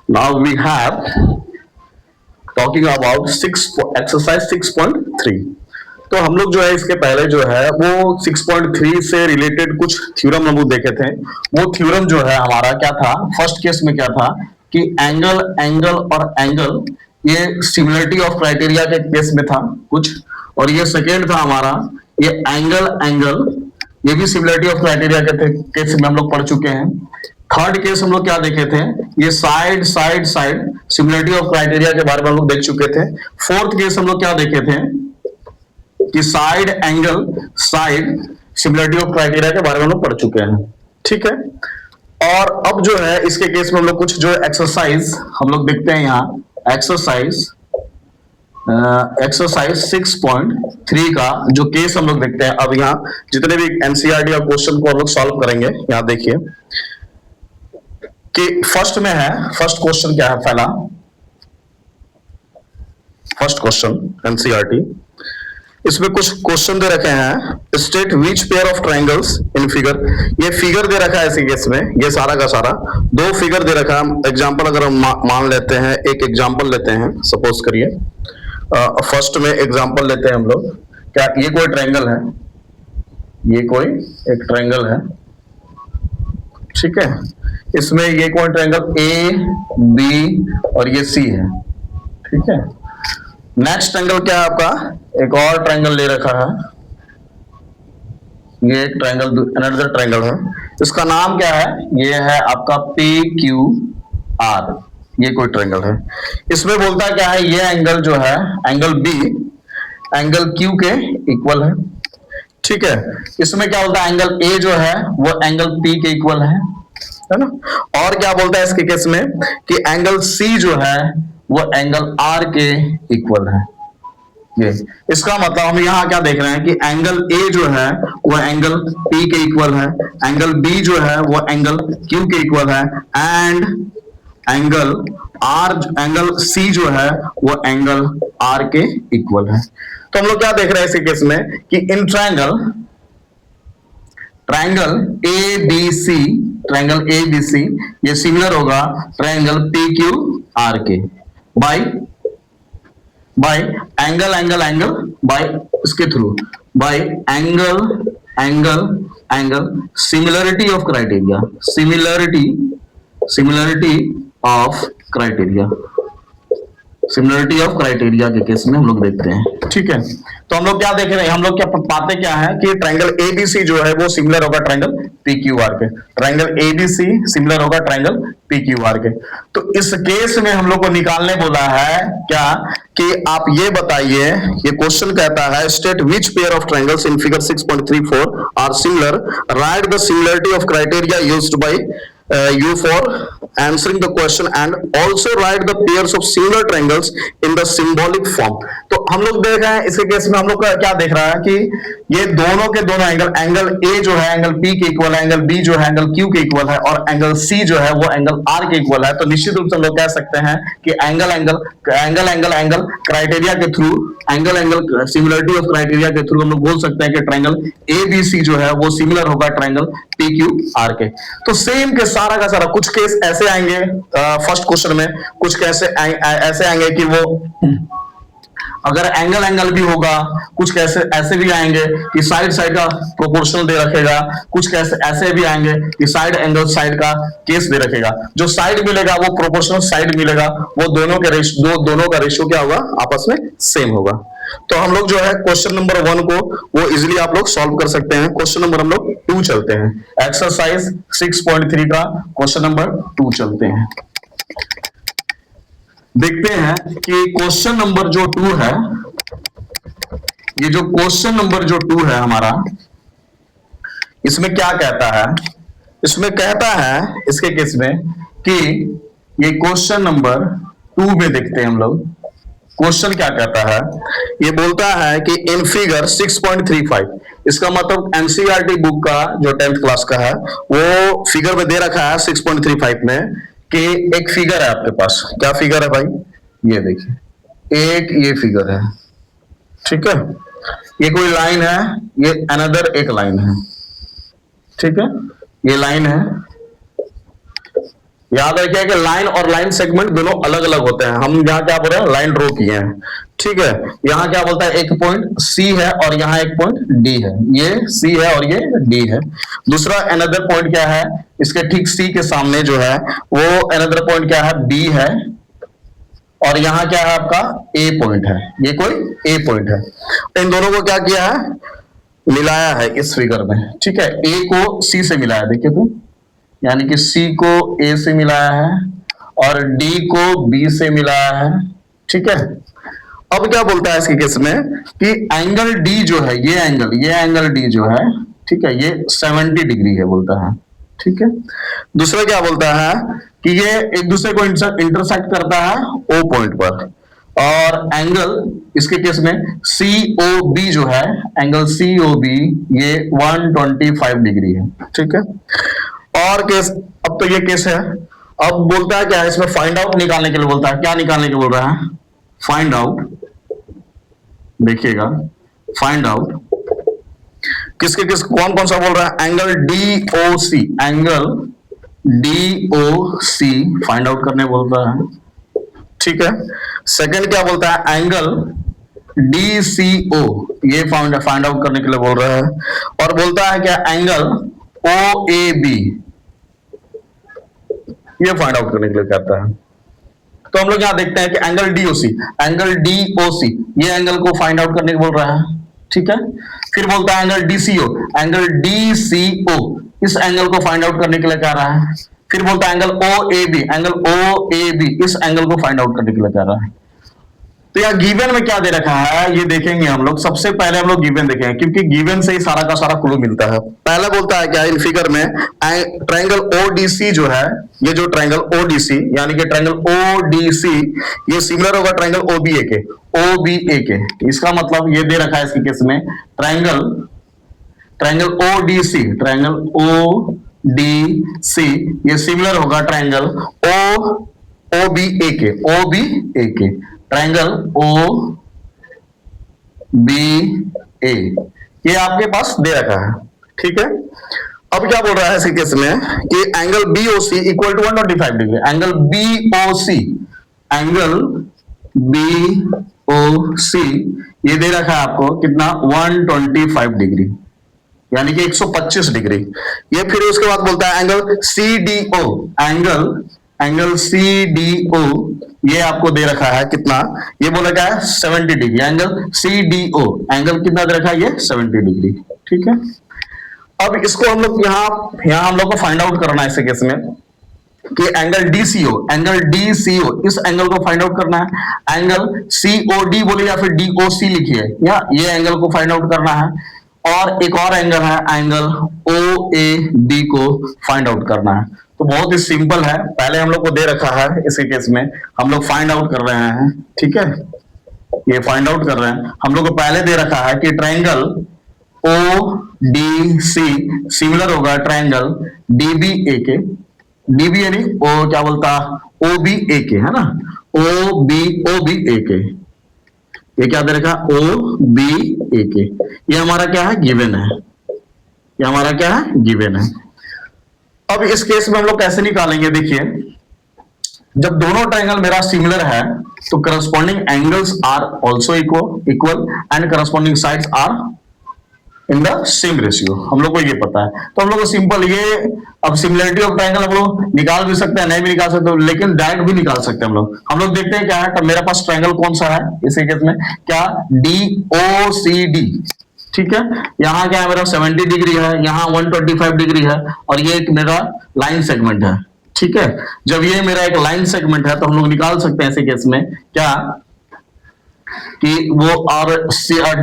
Now we have talking about exercise 6.3। तो हम लोग जो है इसके पहले जो है वो 6.3 से रिलेटेड कुछ थ्योरम हम लोग देखे थे। वो थ्योरम जो है हमारा क्या था, फर्स्ट केस में क्या था कि एंगल एंगल और एंगल ये सिमिलरिटी ऑफ क्राइटेरिया के केस में था कुछ, और ये सेकेंड था हमारा ये एंगल एंगल, ये भी सिमिलरिटी ऑफ क्राइटेरिया के केस में हम लोग पढ़ चुके हैं। थर्ड केस हम लोग क्या देखे थे, ये side side side similarity of criteria के बारे में हम लोग देख चुके थे। फोर्थ केस हम लोग क्या देखे थे कि side angle side similarity of criteria के बारे में हम लोग पढ़ चुके हैं। ठीक है, और अब जो है इसके केस में हम लोग कुछ जो एक्सरसाइज हम लोग देखते हैं यहाँ, एक्सरसाइज 6.3 का जो केस हम लोग देखते हैं। अब यहाँ जितने भी एनसीईआरटी का क्वेश्चन को हम लोग सॉल्व करेंगे, यहाँ देखिए कि फर्स्ट में है, फर्स्ट क्वेश्चन क्या है, पहला फर्स्ट क्वेश्चन एनसीईआरटी, इसमें कुछ क्वेश्चन दे रखे हैं। State which pair of triangles in figure, ये फिगर दे रखा है इसी केस में, ये सारा का सारा दो फिगर दे रखा है। एग्जांपल अगर हम मान लेते हैं, एक एग्जांपल लेते हैं, सपोज करिए फर्स्ट में एग्जांपल लेते हैं हम लोग, क्या ये कोई ट्रायंगल है, ये कोई एक ट्रायंगल है, ठीक है, इसमें ये कोई ट्रायंगल ए बी और ये सी है, ठीक है। नेक्स्ट ट्रायंगल क्या है आपका, एक और ट्रायंगल ले रखा है, ये एक ट्रायंगल अनदर ट्रायंगल है, इसका नाम क्या है, ये है आपका पी क्यू आर, ये कोई ट्रायंगल है। इसमें बोलता है क्या है, ये एंगल जो है एंगल बी एंगल क्यू के इक्वल है, ठीक है। इसमें क्या बोलता है, एंगल ए जो है वो एंगल पी के इक्वल है ना। और क्या बोलता है इसके केस में कि एंगल सी जो है वो एंगल आर के इक्वल है। ये इसका मतलब हम यहाँ क्या देख रहे हैं कि एंगल ए जो है वो एंगल पी के इक्वल है, एंगल बी जो है वो एंगल क्यू के इक्वल है, एंड एंगल सी जो है वो एंगल आर के इक्वल है। तो हम लोग क्या देख रहे हैं इसी केस में कि इन ट्रायंगल ए बी सी ये सिमिलर होगा ट्रायंगल पी क्यू आर के by angle angle angle by इसके through by angle similarity of criteria, similarity of criteria के केस में हम लोग देखते हैं, ठीक है। तो हम लोग क्या देख रहे हैं, हम लोग क्या पाते क्या है कि ट्रायंगल एबीसी जो है वो सिमिलर होगा ट्रायंगल पीक्यूआर के, ट्रायंगल एबीसी सिमिलर होगा ट्रायंगल पीक्यूआर के। तो इस केस में हम लोग को निकालने बोला है क्या कि आप ये बताइए, ये क्वेश्चन कहता है state which pair of triangles in figure 6.34 are similar, write the similarity of criteria used by you for answering the question and also write the pairs of similar triangles in the symbolic form। तो हम लोग देख रहे हैं इसके case में हम लोग क्या देख रहा है कि ये दोनों के दोनों एंगल ए जो है एंगल पी के इक्वल है, एंगल बी जो है एंगल क्यू के इक्वल है, और एंगल सी जो है वो एंगल आर के इक्वल है। तो निश्चित रूप से हम लोग कह सकते हैं कि एंगल क्राइटेरिया के through, angle similarity of criteria के थ्रू हम लोग बोल सकते हैं कि ट्रायंगल ए बी सी जो है वो सिमिलर होगा ट्रायंगल पी क्यू आर के। तो सेम के सारा का सारा कुछ केस ऐसे आएंगे फर्स्ट क्वेश्चन में, कुछ कैसे ऐसे आएंगे कि वो अगर एंगल भी होगा, कुछ कैसे ऐसे भी आएंगे कि साइड का प्रोपोर्शनल दे रखेगा, कुछ कैसे ऐसे भी आएंगे कि साइड एंगल साइड का केस दे रखेगा। जो साइड मिलेगा वो प्रोपोर्शनल साइड मिलेगा, वो दोनों का रेशियो क्या होगा, आपस में सेम होगा। तो हम लोग जो है क्वेश्चन नंबर 1 को वो इजिली आप लोग सॉल्व कर सकते हैं। क्वेश्चन नंबर हम लोग 2 चलते हैं, एक्सरसाइज 6.3 का क्वेश्चन नंबर 2 चलते हैं। देखते हैं कि क्वेश्चन नंबर जो 2 है, ये जो क्वेश्चन नंबर जो 2 है हमारा, इसमें क्या कहता है, इसमें कहता है इसके केस में कि ये क्वेश्चन नंबर 2 में देखते हैं हम लोग क्वेश्चन क्या कहता है। ये बोलता है कि इन फिगर 6.35, इसका मतलब एनसीईआरटी बुक का जो 10th क्लास का है वो फिगर में दे रखा है 6.35 में कि एक फिगर है आपके पास। क्या फिगर है भाई, ये देखिए, एक ये फिगर है, ठीक है, ये कोई लाइन है, ये अनदर एक लाइन है, ठीक है, ये लाइन है, याद रखिए कि लाइन और लाइन सेगमेंट दोनों अलग अलग होते हैं। हम यहाँ क्या बोल रहे हैं, लाइन ड्रॉ किए हैं, ठीक है। यहाँ क्या बोलता है, एक पॉइंट सी है और यहाँ एक पॉइंट डी है, ये सी है और ये डी है। दूसरा अनदर पॉइंट क्या है, इसके ठीक सी के सामने जो है वो अनदर पॉइंट क्या है, बी है, और यहाँ क्या है आपका ए पॉइंट है, ये कोई ए पॉइंट है। इन दोनों को क्या किया है, मिलाया है इस फिगर में, ठीक है। ए को सी से मिलाया, देखिए तो, यानी कि सी को ए से मिलाया है और डी को बी से मिलाया है, ठीक है। अब क्या बोलता है इसके केस में कि एंगल डी जो है, ये एंगल डी जो है, ठीक है, ये 70 डिग्री है बोलता है, ठीक है। दूसरा क्या बोलता है कि ये एक दूसरे को इंटरसेक्ट करता है ओ पॉइंट पर, और एंगल इसके केस में COB जो है, एंगल COB ये 125 डिग्री है, ठीक है। और केस, अब तो ये केस है, अब बोलता है क्या है इसमें, फाइंड आउट निकालने के लिए बोलता है। क्या निकालने के बोल रहा है, फाइंड आउट, देखिएगा, फाइंड आउट किसके किस कौन कौन सा बोल रहा है, angle DOC, angle DOC find out करने बोलता है, ठीक है। सेकंड क्या बोलता है, एंगल DCO, ये फाइंड आउट करने के लिए बोल रहा है। और बोलता है क्या, एंगल OAB, ये फाइंड आउट करने के लिए कहता है। तो हम लोग यहां देखते हैं कि एंगल DOC ये एंगल को फाइंड आउट करने को बोल रहा है, ठीक है। फिर बोलता है एंगल DCO इस एंगल को फाइंड आउट करने के लिए कह रहा है। फिर बोलता है एंगल OAB इस एंगल को फाइंड आउट करने के लिए कह रहा है। तो यहाँ गिवन में क्या दे रखा है ये देखेंगे हम लोग। सबसे पहले हम लोग गिवन देखेंगे, क्योंकि गिवन से ही सारा का सारा क्लू मिलता है। पहला बोलता है क्या, इन फिगर में ट्रायंगल ODC जो है, ये जो ट्रायंगल ODC यानी कि ट्रायंगल ODC ये सिमिलर होगा ट्रायंगल OBA के। इसका मतलब ये दे रखा है इसके केस में, ट्रायंगल ODC ये सिमिलर होगा ट्रायंगल OBA के, ट्रायंगल OBA ये आपके पास दे रखा है, ठीक है। अब क्या बोल रहा है इसी केस में कि angle BOC equal to 125 degree, angle BOC ये दे रखा है आपको कितना, 125 डिग्री यानी कि 125 डिग्री। ये फिर उसके बाद बोलता है एंगल CDO ये आपको दे रखा है कितना, ये बोला क्या है 70 डिग्री। एंगल CDO एंगल कितना दे रखा है, ये 70 डिग्री, ठीक है। अब इसको हम लोग यहाँ हम लोग को फाइंड आउट करना है इस केस में कि एंगल DCO इस एंगल को फाइंड आउट करना है। एंगल COD बोले या फिर DOC लिखिए, या ये एंगल को फाइंड आउट करना है। और एक और एंगल है, एंगल OAB को फाइंड आउट करना है। तो बहुत ही सिंपल है, पहले हम लोग को दे रखा है, इसके केस में हम लोग फाइंड आउट कर रहे हैं, ठीक है। ये फाइंड आउट कर रहे हैं, हम लोग को पहले दे रखा है कि ट्रायंगल ODC सिमिलर होगा ट्रायंगल DBA के, DB यानी ओ क्या बोलता OBA के, है ना, OBA के। ये क्या दे रखा, OBA के। ये हमारा क्या है, गिवन है, ये हमारा क्या है, गिवन है। अब इस केस में हम लोग कैसे निकालेंगे, देखिए, जब दोनों ट्रायंगल मेरा सिमिलर है तो corresponding angles are also equal and corresponding sides are in the same ratio, हम लोग को ये पता है। तो हम लोग को सिंपल ये, अब सिमिलरिटी ऑफ ट्रायंगल हम लोग निकाल भी सकते हैं, नहीं भी निकाल सकते, लेकिन डायरेक्ट भी निकाल सकते हैं हम लोग देखते हैं क्या है। तो मेरे पास ट्रायंगल कौन सा है इसी केस में, क्या, DOCD, ठीक है। यहाँ क्या है मेरा 70 डिग्री है, यहाँ 125 डिग्री है, और ये एक मेरा लाइन सेगमेंट है, ठीक है। जब ये मेरा एक लाइन सेगमेंट है तो हम लोग निकाल सकते हैं ऐसे केस में क्या, कि वो, और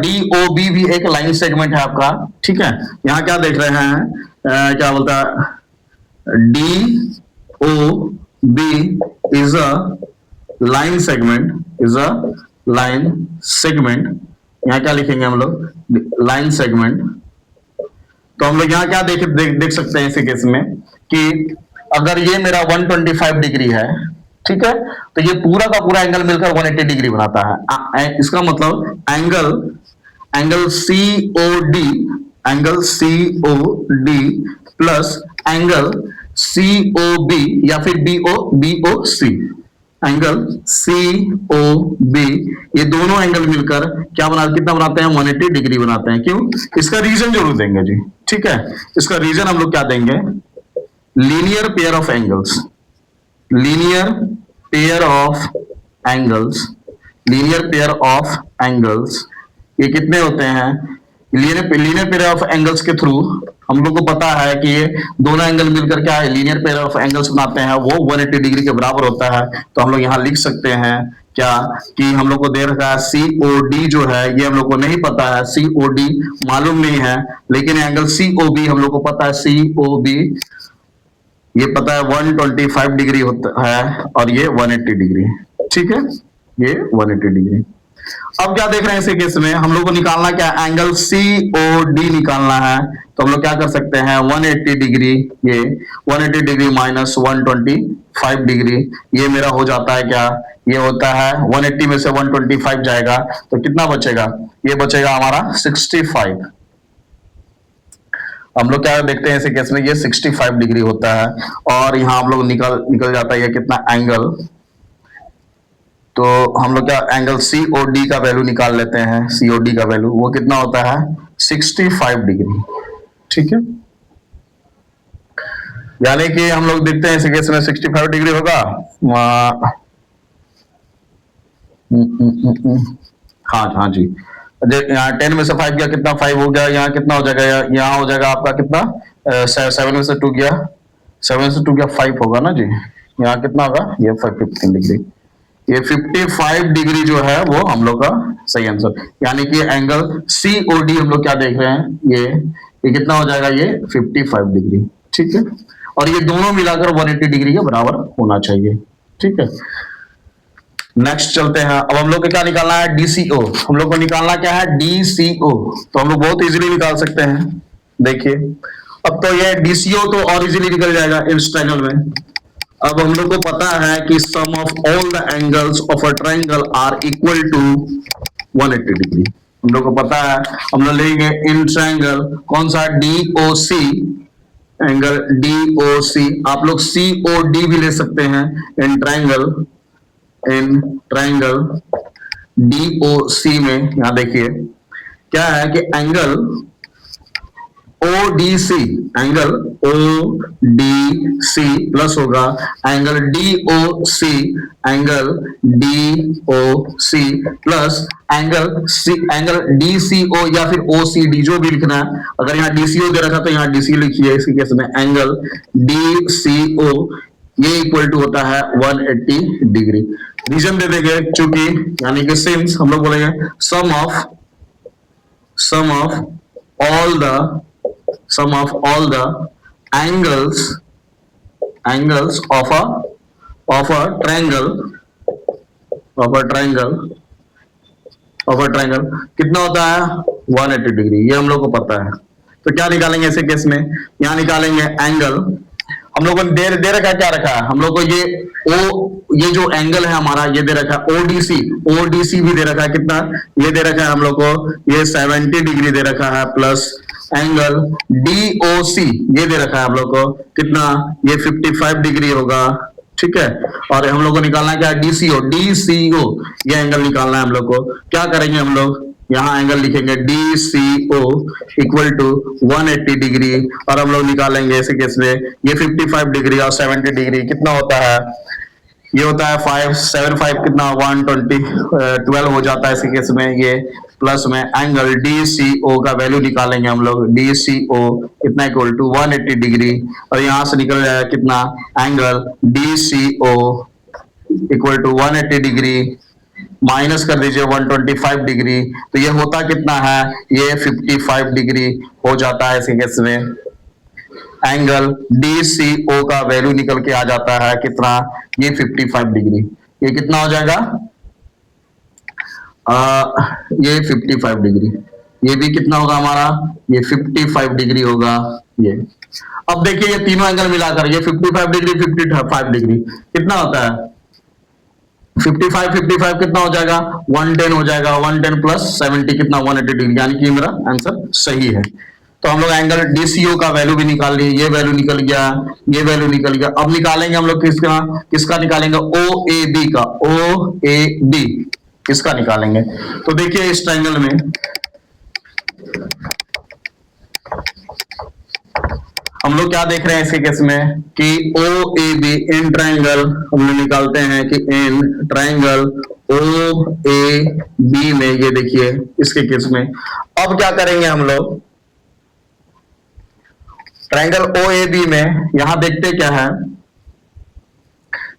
DOB भी एक लाइन सेगमेंट है आपका, ठीक है। यहाँ क्या देख रहे हैं, क्या बोलता है, DOB is a line segment, यहाँ क्या लिखेंगे हम लोग, लाइन सेगमेंट। तो हम लोग यहाँ क्या देख सकते हैं इसी केस में कि अगर ये मेरा 125 डिग्री है, ठीक है, तो ये पूरा का पूरा एंगल मिलकर 180 डिग्री बनाता है। इसका मतलब angle COD plus angle COB या फिर BOC, एंगल COB, ये दोनों एंगल मिलकर क्या कितना बनाते हैं, 180 डिग्री बनाते हैं। क्यों? इसका रीजन जरूर देंगे जी, ठीक है। इसका रीजन हम लोग क्या देंगे, linear pair of angles, linear pair of angles, linear pair of angles, ये कितने होते हैं, लीनियर पेयर ऑफ एंगल्स के थ्रू हम लोग को पता है कि ये दोनों एंगल मिलकर क्या है, लीनियर पेयर ऑफ एंगल्स बनाते हैं, वो 180 डिग्री के बराबर होता है। तो हम लोग यहां लिख सकते हैं क्या, कि हम लोग को दे रखा है COD जो है, ये हम लोग को नहीं पता है, COD मालूम नहीं है, लेकिन एंगल COB हम लोग को पता है, COB ये पता है 125 डिग्री होता है, और ये 180 डिग्री, ठीक है, ये 180 डिग्री। अब क्या देख रहे हैं इसी केस में, हम लोग को निकालना क्या, एंगल COD निकालना है। तो हम लोग क्या कर सकते हैं, 180 डिग्री, ये 180 डिग्री माइनस 125 डिग्री, ये मेरा हो जाता है क्या, ये होता है 180 में से 125 जाएगा तो कितना बचेगा, ये बचेगा हमारा 65। हम लोग क्या देखते हैं इसी केस में, ये 65 डिग्री होता है, और यहां हम लोग निकल जाता है ये कितना एंगल, तो हम लोग क्या एंगल COD का वैल्यू निकाल लेते हैं, COD का वैल्यू वो कितना होता है, 65 डिग्री, ठीक है। यानी कि हम लोग देखते हैं इस केस में 65 डिग्री होगा, हाँ जी, यहाँ 10 में से 5 गया, कितना 5 हो गया, यहाँ कितना हो जाएगा, यहाँ हो जाएगा आपका कितना, 7 में से 2 गया, 7 में से 2 गया 5 होगा ना जी, यहाँ कितना होगा, ये 15 डिग्री, ये 55 डिग्री जो है वो हम लोग का सही आंसर। यानी कि एंगल COD हम लोग क्या देख रहे हैं, ये कितना हो जाएगा, ये 55 डिग्री, ठीक है। और ये दोनों मिलाकर 180 डिग्री के बराबर होना चाहिए, ठीक है। नेक्स्ट चलते हैं, अब हम लोग को क्या निकालना है, DCO, हम लोग को निकालना क्या है, DCO, तो हम लोग बहुत इजीली निकाल सकते हैं। देखिए अब तो ये DCO तो और इजीली निकल जाएगा इस ट्रायंगल में। अब हम लोग को पता है कि sum of all the angles of a triangle are equal to 180 degree, हम लोग को पता है। हम लोग लेंगे इन ट्रायंगल कौन सा, DOC, एंगल DOC, आप लोग COD भी ले सकते हैं, इन ट्रायंगल DOC में यहां देखिए क्या है कि angle ODC, angle ODC plus होगा angle DOC, angle DOC plus angle DCO या फिर OCD, जो भी लिखना है। अगर यहाँ DCO दे रखा तो यहाँ DC लिखिए, इसी केस में एंगल DCO ये इक्वल टू होता है 180 डिग्री। रीजन दे देंगे चूंकि, यानी कि सिंस हम लोग बोलेंगे sum of all the angles of a triangle कितना होता है, 180 डिग्री, ये हम लोग को पता है। तो क्या निकालेंगे ऐसे केस में, यहाँ निकालेंगे एंगल, हम लोगों ने दे रखा है, क्या रखा है हम लोग को, ये जो एंगल है हमारा ये दे रखा है ODC भी दे रखा है, कितना ये दे रखा है हम लोग को, ये 70 डिग्री दे रखा है, प्लस एंगल DOC ये दे रखा है हम लोग को, कितना ये 55 डिग्री होगा, ठीक है। और हम लोग को निकालना है क्या, DCO ये एंगल निकालना है हम लोग को। क्या करेंगे हम लोग, यहाँ एंगल लिखेंगे DCO इक्वल टू 180 डिग्री, और हम लोग निकालेंगे इसी केस में ये 55 डिग्री और 70 डिग्री कितना होता है, ये होता है 5 7 5 कितना 120 12 हो जाता है इसी केस में। ये प्लस में एंगल DCO का वैल्यू निकालेंगे हम लोग, DCO कितना इक्वल टू 180 डिग्री, और यहां से निकल जाएगा कितना angle DCO equal to 180 degree minus कर दीजिए 125 डिग्री, तो ये होता कितना है, ये 55 डिग्री हो जाता है इसी केस में। एंगल DCO का वैल्यू निकल के आ जाता है कितना, ये 55 डिग्री, ये कितना हो जाएगा, ये 55 डिग्री, ये भी कितना होगा हमारा, ये 55 डिग्री होगा ये। अब देखिए ये तीनों एंगल मिलाकर ये 55 डिग्री 55 डिग्री कितना होता है, 55 कितना हो जाएगा, 110 हो जाएगा, 110 प्लस 70 कितना 180 डिग्री, यानी कि मेरा आंसर सही है। तो हम लोग एंगल DCO का वैल्यू भी निकाल लिए, ये वैल्यू निकल गया, ये वैल्यू निकल गया। अब निकालेंगे हम लोग किसका किसका निकालेंगे, OAB का, OAB किसका निकालेंगे। तो देखिए इस ट्रायंगल में हम लोग क्या देख रहे हैं इसी केस में कि OAB इन ट्रायंगल हम लोग निकालते हैं कि इन ट्रायंगल OAB में, ये देखिए इसके केस में अब क्या करेंगे हम लोग, ट्रायंगल OAB में यहां देखते क्या है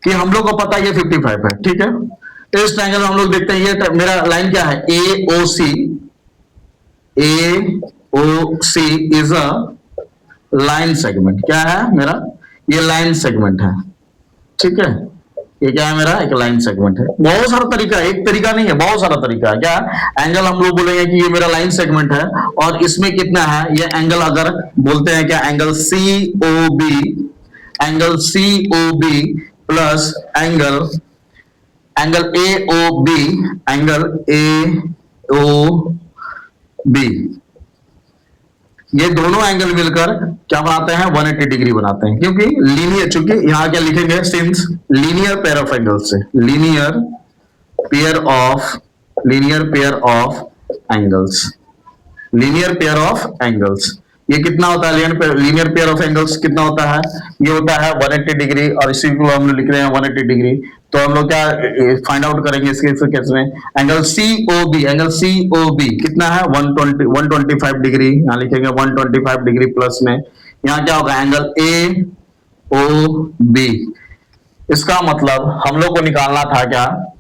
कि हम लोग को पता है ये 55 है, ठीक है। तो इस ट्रायंगल में हम लोग देखते हैं ये मेरा लाइन क्या है, AOC is a line segment. क्या है मेरा, ये लाइन सेगमेंट है, ठीक है। ये क्या है मेरा, एक लाइन सेगमेंट है। बहुत सारा तरीका है, एक तरीका नहीं है, बहुत सारा तरीका है। क्या एंगल हम लोग बोलेंगे कि ये मेरा लाइन सेगमेंट है और इसमें कितना है, ये एंगल अगर बोलते हैं क्या, angle COB plus angle AOB, angle AOB, ये दोनों एंगल मिलकर क्या बनाते हैं, 180 डिग्री बनाते हैं। क्योंकि लीनियर, चूंकि यहां क्या लिखेंगे, since linear pair of angles से, लीनियर पेयर ऑफ एंगल्स, ये कितना होता है, लीनियर पेयर ऑफ एंगल्स कितना होता है, ये होता है 180 डिग्री, और इसी को हम लोग लिख रहे हैं 180 डिग्री। तो हम लोग क्या फाइंड आउट करेंगे इसके केस में, एंगल COB कितना है, 125 डिग्री, यहां लिखेंगे 125 डिग्री प्लस में यहां क्या होगा, एंगल AOB। इसका मतलब हम लोग को निकालना था क्या,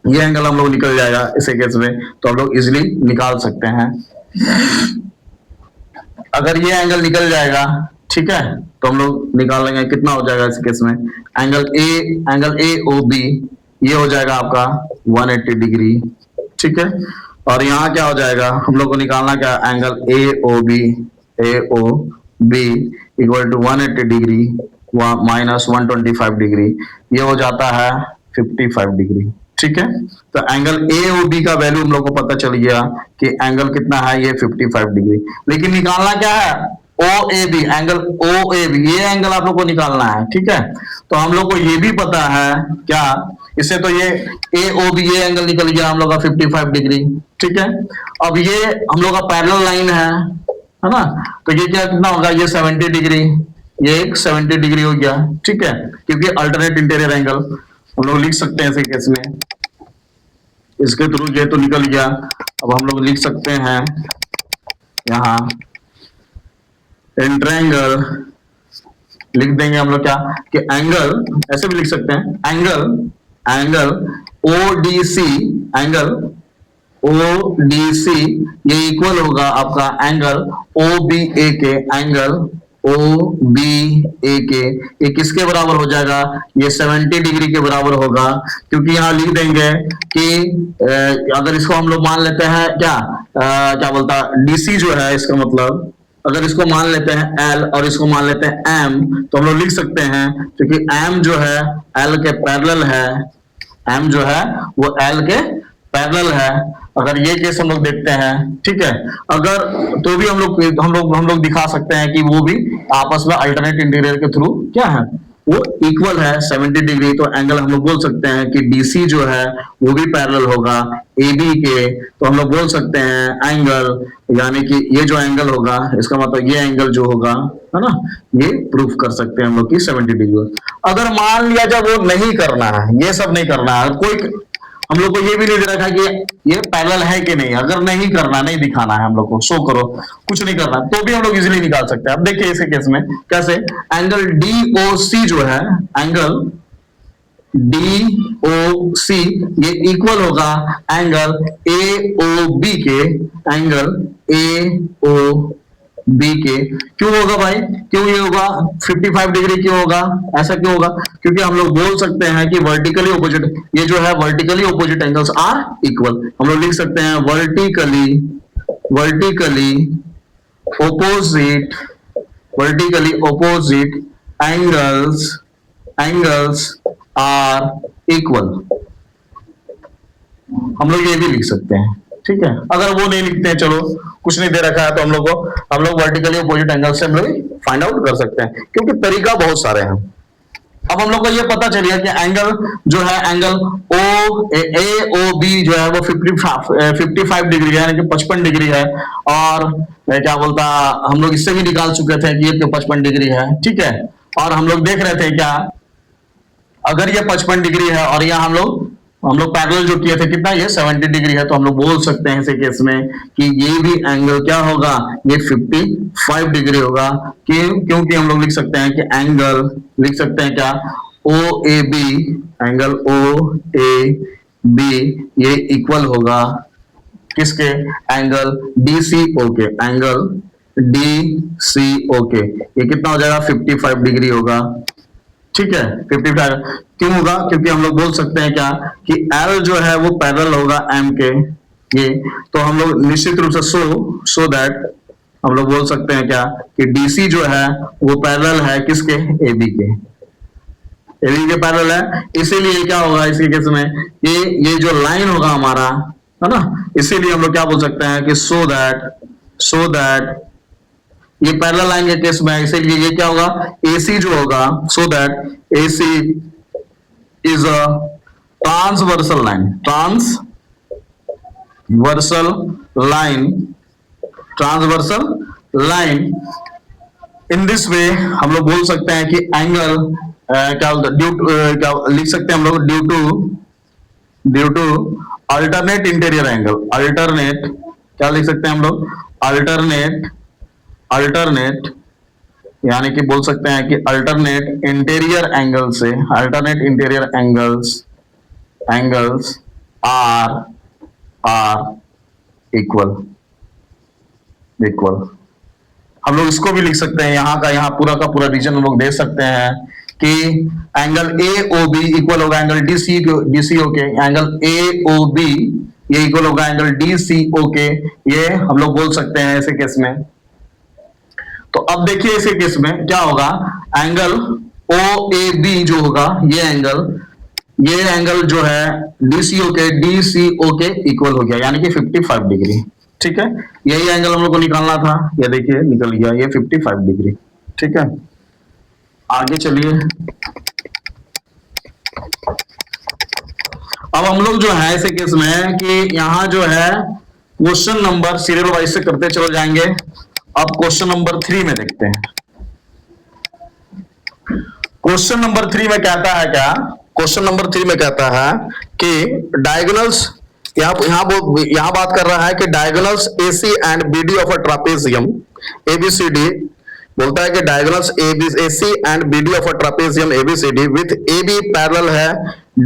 ये एंगल हम लोग निकल जाएगा इसे केस में, तो हम लोग इजिली निकाल सकते हैं। अगर ये एंगल निकल जाएगा, ठीक है, तो हम लोग निकाल लेंगे कितना हो जाएगा इस केस में, एंगल AOB ये हो जाएगा आपका 180 डिग्री, ठीक है। और यहाँ क्या हो जाएगा, हम लोग को निकालना क्या, angle AOB equal to 180 degree minus 125 degree, ये हो जाता है 55 डिग्री, ठीक है। तो एंगल AOB का वैल्यू हम लोग को पता चल गया कि एंगल कितना है, ये 55 डिग्री। लेकिन निकालना क्या है, OAB, एंगल OAB, ये एंगल आप लोग को निकालना है, ठीक है। तो हम लोग को ये भी पता है क्या, इससे तो ये AOB ये एंगल निकल गया हम लोग का 55 डिग्री, ठीक है। अब ये हम लोग का पैरेलल लाइन है ना, तो ये क्या कितना होगा, ये 70 डिग्री, ये एक 70 डिग्री हो गया, ठीक है। क्योंकि अल्टरनेट इंटीरियर एंगल हम लोग लिख सकते हैं इसी केस में, इसके थ्रू ये तो निकल गया। अब हम लोग लिख सकते हैं यहां इन ट्रायंगल, लिख देंगे हम लोग क्या कि एंगल, ऐसे भी लिख सकते हैं, एंगल ODC ये इक्वल होगा आपका एंगल OBA के, एंगल OBA के, ये किसके बराबर हो जाएगा, ये 70 डिग्री के बराबर होगा। क्योंकि यहाँ लिख देंगे कि अगर इसको हम लोग मान लेते हैं क्या बोलता DC जो है, इसका मतलब अगर इसको मान लेते हैं L और इसको मान लेते हैं M, तो हम लोग लिख सकते हैं क्योंकि M जो है L के पैरेलल है, M जो है वो L के पैरेलल है। अगर ये केस हम लोग देखते हैं, ठीक है, अगर तो भी हम लोग दिखा सकते हैं कि वो भी आपस में अल्टरनेट इंटीरियर के थ्रू क्या है, वो इक्वल है 70 डिग्री। तो एंगल हम लोग बोल सकते हैं कि DC जो है वो भी पैरेलल होगा AB के। तो हम लोग बोल सकते हैं एंगल, यानी कि ये जो एंगल होगा इसका मतलब ये एंगल जो होगा, है ना, ये प्रूफ कर सकते हैं हम लोग कि 70 डिग्री। अगर मान लिया जब वो नहीं करना है, ये सब नहीं करना है, कोई हम लोग को ये भी नहीं दे रखा कि ये पैरेलल है कि नहीं, अगर नहीं करना, नहीं दिखाना है हम लोग को, शो करो, कुछ नहीं करना, तो भी हम लोग इजीली निकाल सकते हैं। अब देखिए इस केस में कैसे, एंगल DOC जो है, एंगल DOC ये इक्वल होगा एंगल AOB के, एंगल AOB के। क्यों होगा भाई, क्यों ये होगा 55 डिग्री, क्यों होगा ऐसा, क्यों होगा, क्योंकि हम लोग बोल सकते हैं कि वर्टिकली ऑपोजिट, ये जो है vertically opposite angles are equal. हम लोग लिख सकते हैं vertically opposite angles are equal. हम लोग ये भी लिख सकते हैं, ठीक है। अगर वो नहीं लिखते हैं, चलो कुछ नहीं दे रखा है, तो हम लोग वर्टिकली अपोजिट एंगल से हम लोग फाइंड आउट कर सकते हैं, क्योंकि तरीका बहुत सारे हैं। अब हम लोग को ये पता चल गया कि एंगल जो है, एंगल ओ ए ओ बी जो है वो 55 डिग्री है, यानी कि 55 डिग्री है। और क्या बोलता, हम लोग इससे भी निकाल चुके थे कि ये 55 डिग्री है, ठीक है। और हम लोग देख रहे थे क्या, अगर ये 55 डिग्री है और यहाँ हम लोग पैरेलल जो किए थे कितना, ये 70 डिग्री है, तो हम लोग बोल सकते हैं ऐसे केस में कि ये भी एंगल क्या होगा, ये 55 डिग्री होगा। क्योंकि हम लोग लिख सकते हैं कि एंगल, लिख सकते हैं क्या, O A B, angle O A B ये इक्वल होगा किसके, एंगल डी सी ओ के, एंगल डी सी ओ के। ये कितना हो जाएगा, 55 डिग्री होगा, ठीक है। 55 क्यों होगा, क्योंकि हम लोग बोल सकते हैं क्या कि L जो है वो पैरेलल होगा M के, ये तो हम लोग निश्चित रूप से सो दैट हम लोग बोल सकते हैं क्या कि DC जो है वो पैरेलल है किसके, AB के, AB के पैरेलल है। इसीलिए क्या होगा इसी केस में, ये जो लाइन होगा हमारा, है ना, इसीलिए हम लोग क्या बोल सकते हैं कि सो दैट ये पैरेलल लाइन के केस में, इसीलिए ये क्या होगा, AC जो होगा, so that AC is a transversal line. In this way हम लोग बोल सकते हैं कि एंगल क्या लिख सकते हैं हम लोग, due to alternate interior angle, क्या लिख सकते हैं हम लोग, अल्टरनेट यानी कि बोल सकते हैं कि alternate interior angles are equal. हम लोग इसको भी लिख सकते हैं, यहाँ पूरा का पूरा रीजन हम लोग दे सकते हैं कि angle A O B equal होगा एंगल डी सी ओ के, एंगल ए ओ बी ये इक्वल होगा एंगल डी सी ओ के, ये हम लोग बोल सकते हैं ऐसे केस में। तो अब देखिए ऐसे केस में क्या होगा, एंगल ओ ए बी जो होगा, ये एंगल जो है डीसीओ के इक्वल हो गया, यानी कि 55 डिग्री, ठीक है। यही एंगल हम लोग को निकालना था, ये देखिए निकल गया, ये 55 डिग्री, ठीक है। आगे चलिए, अब हम लोग जो है ऐसे केस में कि यहां जो है क्वेश्चन नंबर सीरियल वाइज से करते चले जाएंगे। अब क्वेश्चन नंबर 3 में देखते हैं। क्वेश्चन नंबर 3 में कहता है क्या, क्वेश्चन नंबर 3 में कहता है कि डायगोनल्स, यहां बात कर रहा है कि diagonals AC and BD of a trapezium ABCD, बोलता है कि diagonals AC and BD of a trapezium ABCD with AB parallel है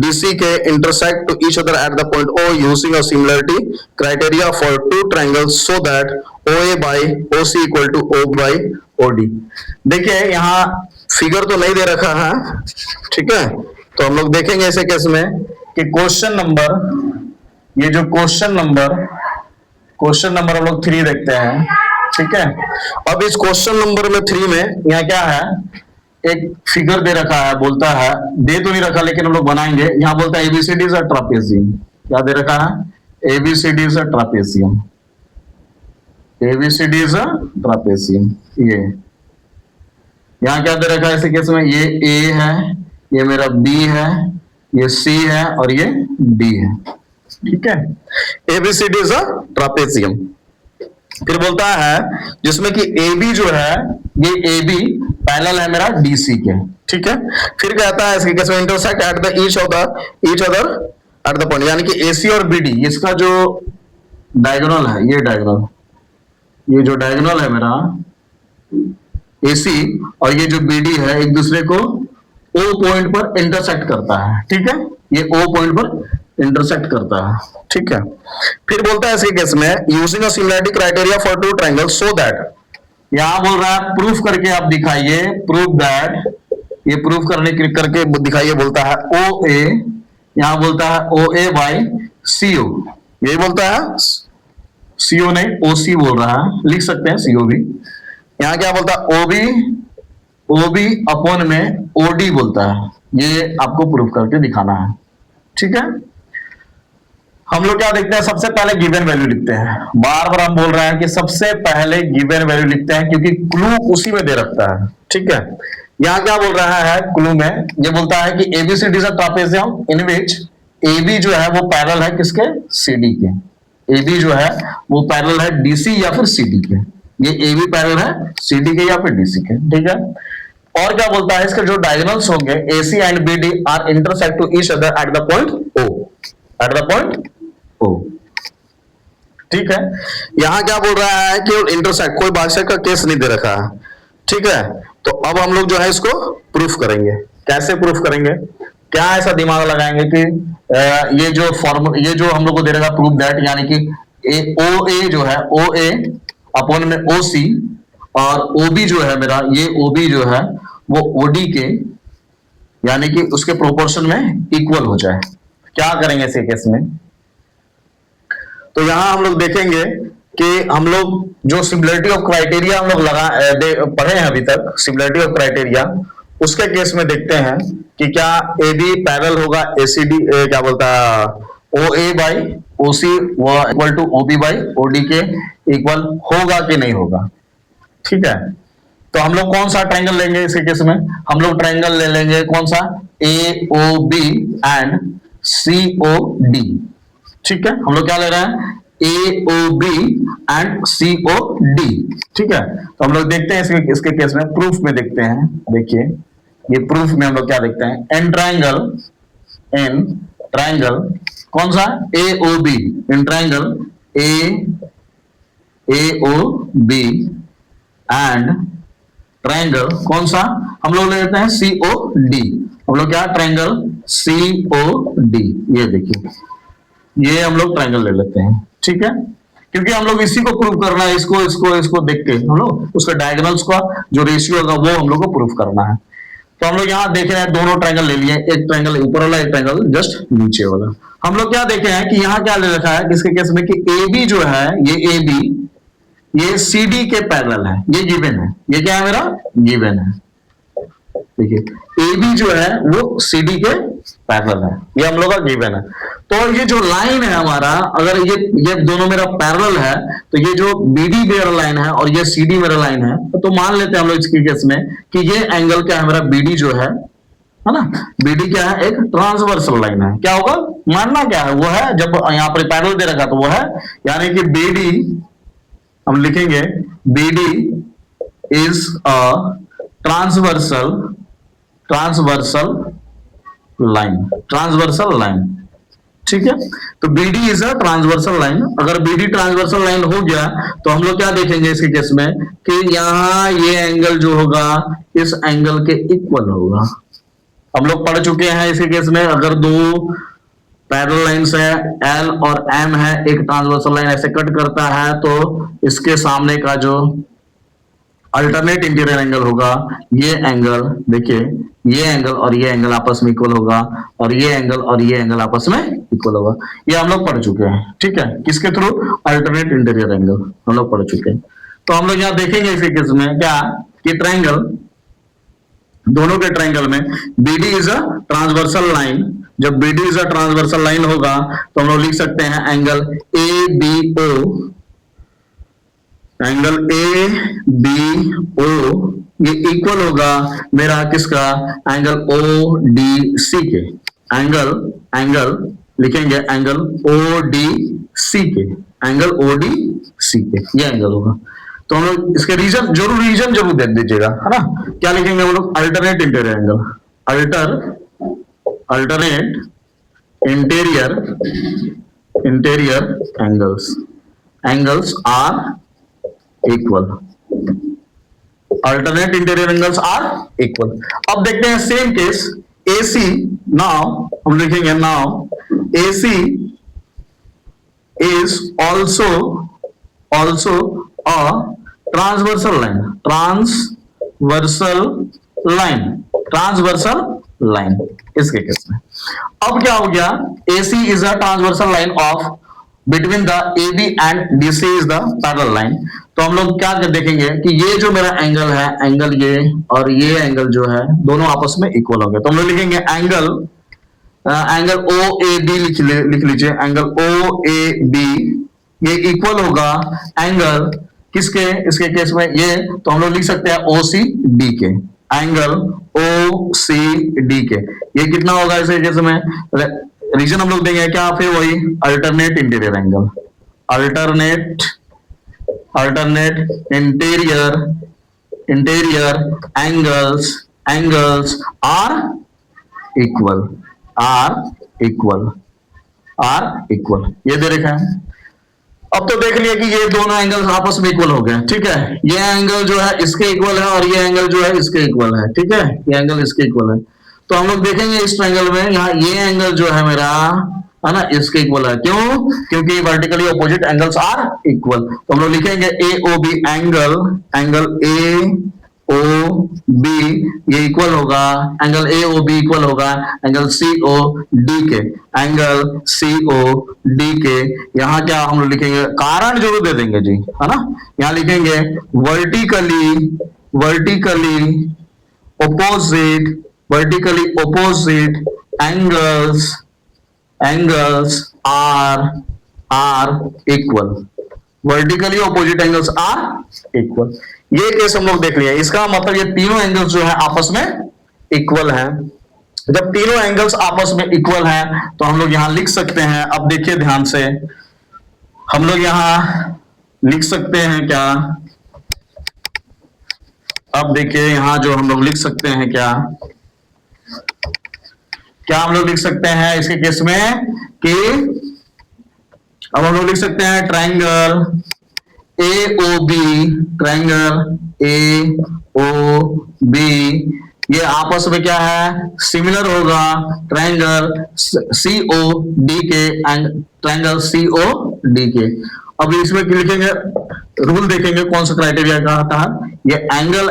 DC के intersect to each other at the point O using a similarity criteria for two triangles so that OA by OC equal to O by OD। देखिए यहाँ figure तो नहीं दे रखा है, ठीक है, तो हम लोग देखेंगे ऐसे केस में कि क्वेश्चन नंबर, ये जो क्वेश्चन नंबर हम लोग 3 देखते हैं, ठीक है। अब इस क्वेश्चन नंबर में 3 में यहाँ क्या है, एक फिगर दे रखा है, बोलता है, दे तो नहीं रखा लेकिन हम लोग बनाएंगे, यहाँ बोलता है ABCD इज अ ट्रापेजियम, क्या दे रखा है, ABCD is a trapezium, ABCD is a trapezium. ये यहाँ क्या दे रखा है ऐसे केस में, ये A है, ये मेरा B है, ये C है और ये D है, ठीक है। ABCD is a trapezium. फिर बोलता है जिसमें कि AB जो है, ये AB पैरेलल है मेरा DC के, ठीक है। फिर कहता है इसके केस में intersect at the each other at the point, यानी कि AC और BD इसका जो डायगोनल है, ये जो डायगोनल है मेरा AC और ये जो BD है, एक दूसरे को O पॉइंट पर इंटरसेक्ट करता है, ठीक है, ये O पॉइंट पर इंटरसेक्ट करता है, ठीक है। फिर बोलता है इसके केस में using a similarity criteria for two triangles so that, यहां बोल रहा है प्रूफ करके आप दिखाइए, प्रूफ दैट, ये प्रूफ करके दिखाइए, बोलता है OA, यहां बोलता है OA बाई CO, यही बोलता है, CO नहीं OC बोल रहा है, लिख सकते हैं CO भी। यहाँ क्या बोलता है OB अपॉन में OD बोलता है, ये आपको प्रूफ करके दिखाना है, ठीक है। हम लोग क्या देखते हैं, सबसे पहले गिवन वैल्यू लिखते हैं। बार बार हम बोल रहे हैं कि सबसे पहले गिवन वैल्यू लिखते हैं, क्योंकि क्लू उसी में दे रखता है। ठीक है, यहाँ क्या बोल रहा है क्लू में, ये बोलता है कि ABCD is a trapezium in which AB जो है वो पैरेलल है किसके, सीडी के। एबी जो है वो पैरेलल है डीसी या फिर सीडी के। ये एबी पैरेलल है सीडी के या फिर डीसी के। ठीक है, और क्या बोलता है, इसके जो डायगोनल्स होंगे AC and BD are intersect to each other at the point O, at the point O. ठीक है, यहां क्या बोल रहा है कि इंटरसेक्ट, कोई बाइसेक्ट का केस नहीं दे रखा है। ठीक है, तो अब हम लोग जो है इसको प्रूफ करेंगे। कैसे प्रूफ करेंगे, क्या ऐसा दिमाग लगाएंगे कि ये जो फॉर्मूला, ये जो हम लोग को दे रखा प्रूफ दैट, यानी कि ओ ए जो है ओ ए अपॉन में ओ सी, और ओबी जो है मेरा, ये ओबी जो है वो ओडी के, यानी कि उसके प्रोपोर्शन में इक्वल हो जाए। क्या करेंगे ऐसे केस में, तो यहां हम लोग देखेंगे कि हम लोग जो सिमिलरिटी ऑफ क्राइटेरिया हम लोग पढ़े हैं अभी तक, सिमिलरिटी ऑफ क्राइटेरिया, उसके केस में देखते हैं कि क्या ए बी पैरेलल होगा एसीडी, क्या बोलता है O A by O C equal to O B by O D के इक्वल होगा कि नहीं होगा। ठीक है, तो हम लोग कौन सा ट्रायंगल लेंगे इसी केस में, हम लोग ट्रायंगल ले लेंगे कौन सा, A O B and C O D. ठीक है, हम लोग क्या ले रहे हैं, A O B and C O D. ठीक है, तो हम लोग देखते हैं इसके केस में, प्रूफ में देखते हैं। देखिए ये प्रूफ में हम लोग क्या देखते हैं, इन ट्रायंगल कौन सा, A O B, in triangle A O B and triangle कौन सा, हम लोग ले लेते हैं सी ओ डी। हम लोग क्या, ट्रायंगल सी ओ डी, ये देखिए ये हम लोग ट्रायंगल ले लेते हैं। ठीक है, क्योंकि हम लोग इसी को प्रूव करना है, इसको देख के हम लोग उसका डायगोनल्स का जो रेशियो होगा वो हम लोग को प्रूव करना है। तो हम लोग यहाँ देख रहे हैं दोनों ट्रायंगल ले लिए, एक ट्रायंगल ऊपर वाला, एक ट्रायंगल जस्ट नीचे वाला। हम लोग क्या देखे हैं कि यहाँ क्या ले रखा है किसके केस में, कि ए बी जो है, ये ए बी ये सी डी के पैरेलल है, ये गिवन है, ये क्या है मेरा गिवन है। देखिए ए बी जो है वो सी डी के पैरेलल है, ये हम लोग का गिवन है। तो ये जो लाइन है हमारा, अगर ये दोनों मेरा पैरेलल है, तो ये जो बीडी मेरा लाइन है और ये सीडी मेरा लाइन है, तो मान लेते हैं हम लोग इसके केस में कि ये एंगल क्या है मेरा, बीडी जो है ना, बीडी क्या है, एक ट्रांसवर्सल लाइन है। क्या होगा, मानना क्या है, वो है, जब यहाँ पर पैरेलल दे रखा तो वो है, यानी कि बीडी हम लिखेंगे, BD is a transversal line. ठीक है, तो BD is a transversal line. अगर बीडी ट्रांसवर्सल लाइन हो गया तो हम लोग क्या देखेंगे इसके केस में, कि यहां ये एंगल जो होगा इस एंगल के इक्वल होगा। हम लोग पढ़ चुके हैं इसके केस में, अगर दो पैरेलल लाइंस है, एल और एम है, एक ट्रांसवर्सल लाइन ऐसे कट करता है, तो इसके सामने का जो अल्टरनेट इंटीरियर एंगल होगा, ये एंगल देखिए, ये एंगल और ये एंगल आपस में इक्वल होगा, और ये एंगल और ये एंगल आपस में इक्वल होगा। ये हम लोग पढ़ चुके हैं। ठीक है, किसके थ्रू, अल्टरनेट इंटीरियर एंगल हम लोग पढ़ चुके हैं। तो हम लोग यहाँ देखेंगे इसी केस में क्या, कि ट्रायंगल, दोनों के ट्रायंगल में BD is a transversal line. जब BD is a transversal line होगा तो हम लोग लिख सकते हैं angle A B O, angle A B O ये इक्वल होगा मेरा किसका, एंगल ओ डी सी के। एंगल लिखेंगे एंगल ओ डी सी के, एंगल ओ डी सी के, ये एंगल होगा। तो हम लोग इसके रीजन जरूर दे दीजिएगा, है ना। क्या लिखेंगे हम लोग, alternate interior angle, alternate interior angles are equal, alternate interior angles are equal. अब देखते हैं सेम केस AC, नाउ हम लिखेंगे, now AC is also a transversal line इसके केस में। अब क्या हो गया, AC is a transversal line of between the AB and DC is the parallel line। तो हम लोग क्या देखेंगे कि ये जो मेरा एंगल है, एंगल ये और ये एंगल जो है दोनों आपस में इक्वल हो गए। तो हम लोग लिखेंगे angle angle O A B लिख लीजिए, एंगल ओ ए बी ये इक्वल होगा एंगल किसके, इसके केस में ये तो हम लोग लिख सकते हैं ओ सी डी के, एंगल ओ सी डी के। ये कितना होगा इसके केस में, रीजन हम लोग देंगे क्या, फिर वही alternate interior angle, alternate interior angles are equal, ये दे रखा है। अब तो देख लिया कि ये दोनों एंगल्स आपस में इक्वल हो गए, ठीक है। ये एंगल जो है इसके इक्वल है और ये एंगल जो है इसके इक्वल है, ठीक है, ये एंगल इसके इक्वल है। तो हम लोग देखेंगे इस ट्रायंगल में यहाँ ये एंगल जो है मेरा, है ना, इसके इक्वल है। क्यों? क्योंकि vertically opposite angles are equal. तो हम लोग लिखेंगे A O B angle A O B ये इक्वल होगा, angle A O B equal होगा एंगल सी ओ डी के, एंगल सी ओ डी के। यहाँ क्या हम लोग लिखेंगे, कारण जरूर दे देंगे जी, है ना। यहाँ लिखेंगे vertically opposite angles are equal, vertically opposite angles are equal. ये केस हम लोग देख लिया। इसका मतलब ये तीनों एंगल्स जो है आपस में इक्वल हैं। जब तीनों एंगल्स आपस में इक्वल हैं तो हम लोग यहां लिख सकते हैं, अब देखिए ध्यान से, हम लोग यहां लिख सकते हैं क्या, अब देखिए यहां जो हम लोग लिख सकते हैं क्या हम लोग लिख सकते हैं इसके केस में कि अब हम लोग लिख सकते हैं ट्रायंगल ए ओ बी ये आपस में क्या है, सिमिलर होगा ट्रायंगल सी ओ डी के, ट्रायंगल सी ओ डी के। अब इसमें लिखेंगे, रूल देखेंगे कौन सा क्राइटेरिया का आता है, ये एंगल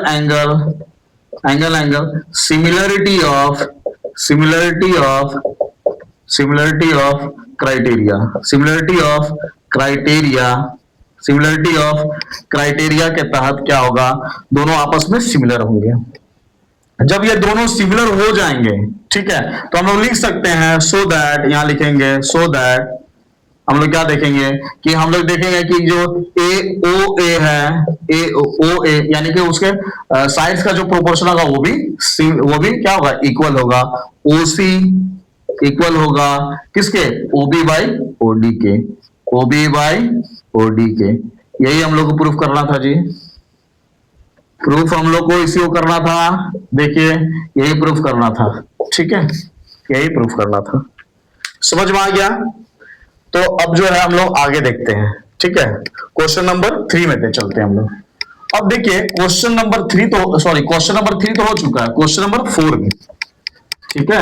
सिमिलरिटी ऑफ क्राइटेरिया के तहत क्या होगा, दोनों आपस में सिमिलर होंगे। जब ये दोनों सिमिलर हो जाएंगे, ठीक है, तो हम लोग लिख सकते हैं सो दैट, यहां लिखेंगे सो दैट हम लोग क्या देखेंगे कि हम लोग देखेंगे कि जो ए ओ ए है, ए ओ ए यानी कि उसके साइड्स का जो प्रोपोर्शन होगा वो भी क्या होगा, इक्वल होगा। ओ सी इक्वल होगा किसके, O B by O D के, O B by O D के। यही हम लोग को प्रूफ करना था जी, प्रूफ हम लोग को इसी को करना था। देखिए यही प्रूफ करना था, ठीक है, यही प्रूफ करना था। समझ में आ गया? तो अब जो है हम लोग आगे देखते हैं, ठीक है, क्वेश्चन नंबर 3 में चलते हैं हम लोग। अब देखिए क्वेश्चन नंबर 3 तो हो चुका है, क्वेश्चन नंबर 4 में, ठीक है,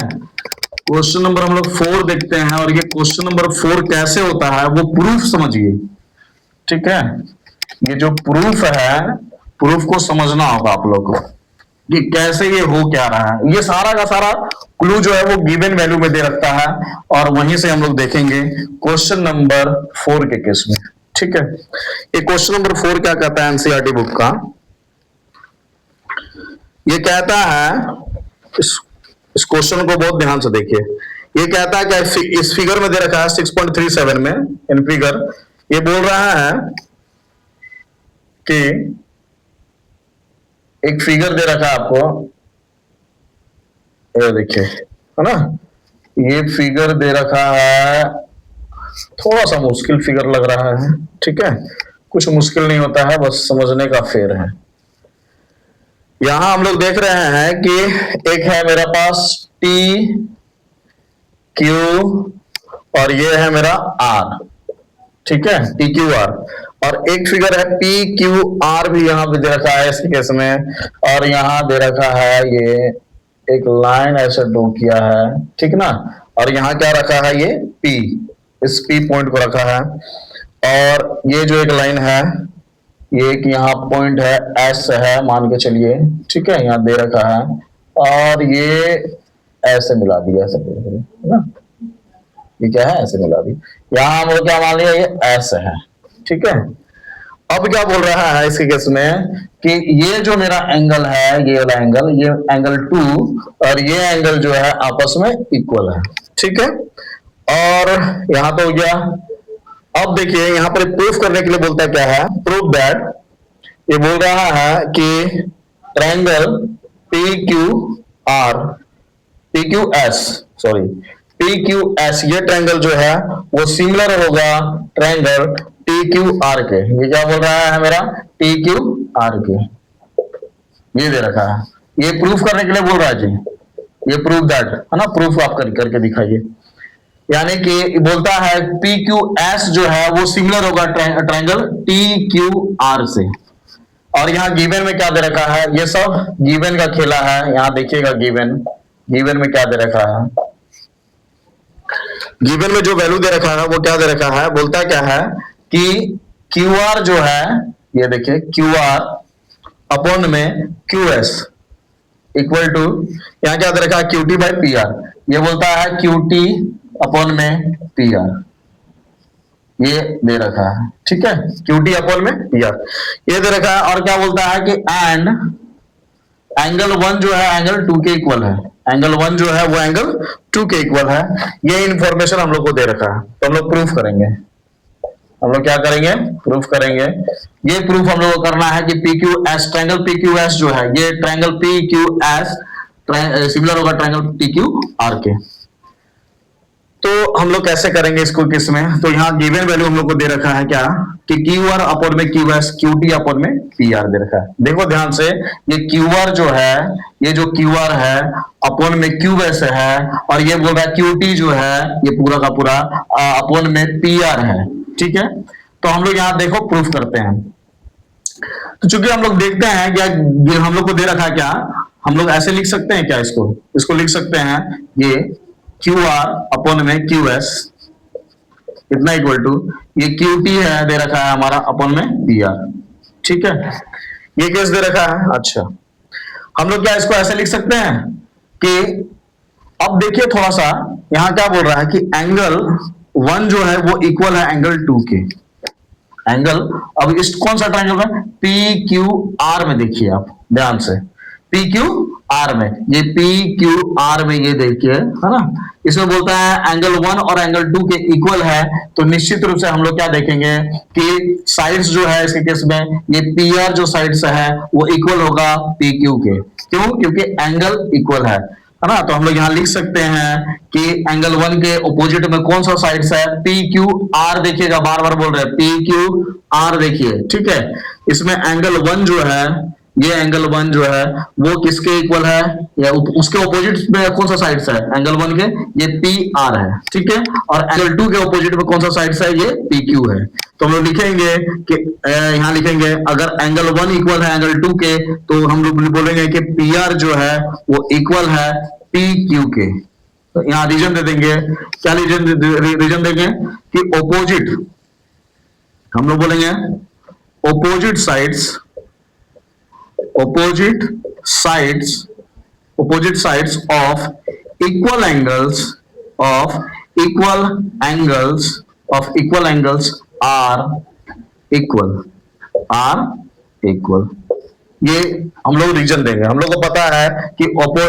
क्वेश्चन नंबर हम लोग 4 देखते हैं। और ये क्वेश्चन नंबर 4 कैसे होता है वो प्रूफ समझिए, ठीक है। ये जो प्रूफ है, प्रूफ को समझना होगा आप लोग को कि कैसे ये हो क्या रहा है। ये सारा का सारा क्लू जो है वो गिवन वैल्यू में दे रखता है और वहीं से हम लोग देखेंगे क्वेश्चन नंबर 4 के केस में, ठीक है। ये क्वेश्चन नंबर 4 क्या कहता है एनसीईआरटी बुक का, ये कहता है, इस क्वेश्चन को बहुत ध्यान से देखिए। ये कहता है कि इस फिगर में दे रखा है 6.37 में, इन फिगर ये बोल रहा है कि एक फिगर दे रखा है आपको, ये देखिए, है ना, ये फिगर दे रखा है, थोड़ा सा मुश्किल फिगर लग रहा है, ठीक है, कुछ मुश्किल नहीं होता है, बस समझने का फेर है। यहां हम लोग देख रहे हैं कि एक है मेरा पास टी क्यू और ये है मेरा आर, ठीक है, टी क्यू आर, और एक फिगर है पी क्यू आर भी यहाँ पे दे रखा है इसके केस में, और यहाँ दे रखा है ये एक लाइन ऐसे ड्रॉ किया है, ठीक ना, और यहाँ क्या रखा है, ये पी, इस पी पॉइंट को रखा है, और ये जो एक लाइन है, ये एक यहाँ पॉइंट है एस है मान के चलिए, ठीक है, यहाँ दे रखा है, और ये ऐसे मिला दिया, ऐसे है ना, ये क्या है, ऐसे मिला दी, यहाँ हम लोग क्या मान लिया, ये एस है, ठीक है। अब क्या बोल रहा है इसके केस में कि ये जो मेरा एंगल है, ये वाला एंगल, ये एंगल 2 और ये एंगल जो है आपस में इक्वल है, ठीक है। और यहां तो हो गया। अब देखिए यहां पर प्रूफ करने के लिए बोलता है क्या है, प्रूफ दैट, ये बोल रहा है कि triangle P Q are, P Q S, sorry P Q S, ये ट्रायंगल जो है वो सिमिलर होगा ट्रायंगल टी क्यू आर के। ये क्या बोल रहा है मेरा, टी क्यू आर के, ये दे रखा है। ये प्रूफ करने के लिए बोल रहा है जी, ये प्रूफ दैट है ना, प्रूफ आप करके दिखाइए। यानी कि बोलता है पी क्यू एस जो है वो सिमिलर होगा ट्रायंगल टी क्यू आर से। और यहाँ गिवन में क्या दे रखा है, ये सब गिवन का खेला है। यहाँ देखिएगा गिवन, गिवन में क्या दे रखा है, गिवन में जो वैल्यू दे रखा है वो क्या दे रखा है, बोलता क्या है कि क्यू आर जो है, ये देखिए क्यू आर अपॉन में क्यू एस इक्वल टू, यहाँ क्या दे रखा है Q T by P R. ये बोलता है क्यू टी अपॉन में पी आर, ये दे रखा है, ठीक है, क्यू टी अपॉन में पी आर ये दे रखा है। और क्या बोलता है कि एंड एंगल वन जो है एंगल टू के इक्वल है, एंगल वन जो है वो एंगल टू के इक्वल है। ये इंफॉर्मेशन हम लोग को दे रखा है, तो हम लोग प्रूफ करेंगे। हम लोग क्या करेंगे, प्रूफ करेंगे। ये प्रूफ हम लोग को करना है कि P Q S, triangle P Q S जो है, ये triangle P Q S similar होगा ट्रायंगल टी क्यू आर के। तो हम लोग कैसे करेंगे इसको, किसमें, तो यहाँ गिवन वैल्यू हम लोग को दे रखा है क्या, कि क्यू आर अपॉन में Q S, Q T upon में पी आर दे रखा है। देखो ध्यान से, ये क्यू आर जो है, ये जो क्यू आर है अपॉन में क्यू एस है, और ये बोल रहा है क्यू टी जो है ये पूरा का पूरा अपॉन में पी आर है, ठीक है। तो हम लोग यहाँ देखो प्रूफ करते हैं। तो चूंकि हम लोग देखते हैं क्या हम लोग को दे रखा है, क्या हम लोग ऐसे लिख सकते हैं क्या, इसको लिख सकते हैं, ये क्यू आर अपॉन में क्यू एस इतना इक्वल टू, ये क्यू टी है दे रखा है हमारा अपॉन में पी आर, ठीक है। ये केस दे रखा है। अच्छा, हम लोग क्या इसको ऐसे लिख सकते हैं कि, अब देखिए थोड़ा सा यहां क्या बोल रहा है कि एंगल वन जो है वो इक्वल है एंगल टू के। एंगल, अब इस कौन सा ट्रायंगल है, पी क्यू आर में, देखिए आप ध्यान से, पी क्यू आर में, ये पी क्यू आर में, ये देखिए है ना, इसमें बोलता है एंगल वन और एंगल टू के इक्वल है। तो निश्चित रूप से हम लोग क्या देखेंगे कि साइड्स जो है इसके केस में, ये पी आर जो साइड्स है वो इक्वल होगा पी क्यू के। क्यों, क्योंकि एंगल इक्वल है ना। तो हम लोग यहाँ लिख सकते हैं कि एंगल वन के ऑपोजिट में कौन सा साइड्स है, पी क्यू आर, देखिएगा बार बार बोल रहे हैं पी क्यू आर, देखिए ठीक है। इसमें एंगल वन जो है, ये एंगल वन जो है वो किसके इक्वल है, या उसके ऑपोजिट में कौन सा साइड्स है एंगल वन के, ये पी आर है, ठीक है। और एंगल टू के ऑपोजिट में कौन सा साइड्स है, ये पी क्यू है। तो हम लोग लिखेंगे कि यहां लिखेंगे अगर एंगल वन इक्वल है एंगल टू के, तो हम लोग बोलेंगे कि पी आर जो है वो इक्वल है पी क्यू के। तो यहां रीजन दे देंगे, क्या रीजन देंगे कि ऑपोजिट, हम लोग बोलेंगे opposite sides, opposite sides of equal angles are equal। ये हम लोग रीजन देंगे। हम लोग को पता है कि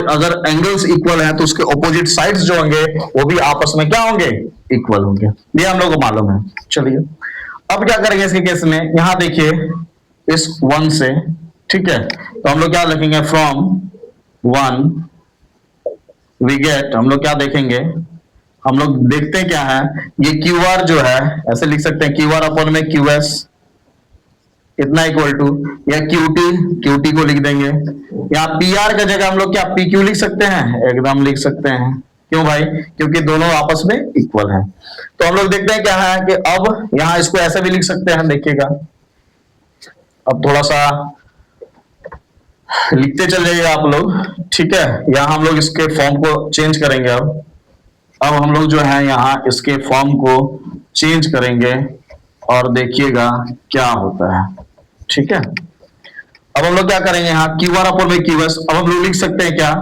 अगर एंगल्स इक्वल हैं तो उसके ऑपोजिट साइड्स जो होंगे वो भी आपस में क्या होंगे, इक्वल होंगे। ये हम लोग को मालूम है। चलिए अब क्या करेंगे इसके केस में, यहां देखिए इस वन से, ठीक है, तो हम लोग क्या लिखेंगे, फ्रॉम वन वी गेट, हम लोग क्या देखेंगे, हम लोग देखते हैं क्या है, ये क्यू आर जो है ऐसे लिख सकते हैं क्यू आर अपॉन में क्यू एस इतना इक्वल टू, या क्यू टी को लिख देंगे। यहाँ पी आर का जगह हम लोग क्या पी क्यू लिख सकते हैं, एकदम लिख सकते हैं। क्यों भाई, क्योंकि दोनों आपस में इक्वल हैं। तो हम लोग देखते हैं क्या है कि अब यहाँ इसको ऐसे भी लिख सकते हैं, देखिएगा अब थोड़ा सा लिखते चलिए आप लोग, ठीक है। यहाँ हम लोग इसके फॉर्म को चेंज करेंगे। अब हम लोग जो है यहाँ इसके फॉर्म को चेंज करेंगे और देखिएगा क्या होता है, ठीक है। अब हम लोग क्या करेंगे, यहाँ क्यू आर अपॉन में क्यू एस, अब हम लोग लिख सकते हैं क्या,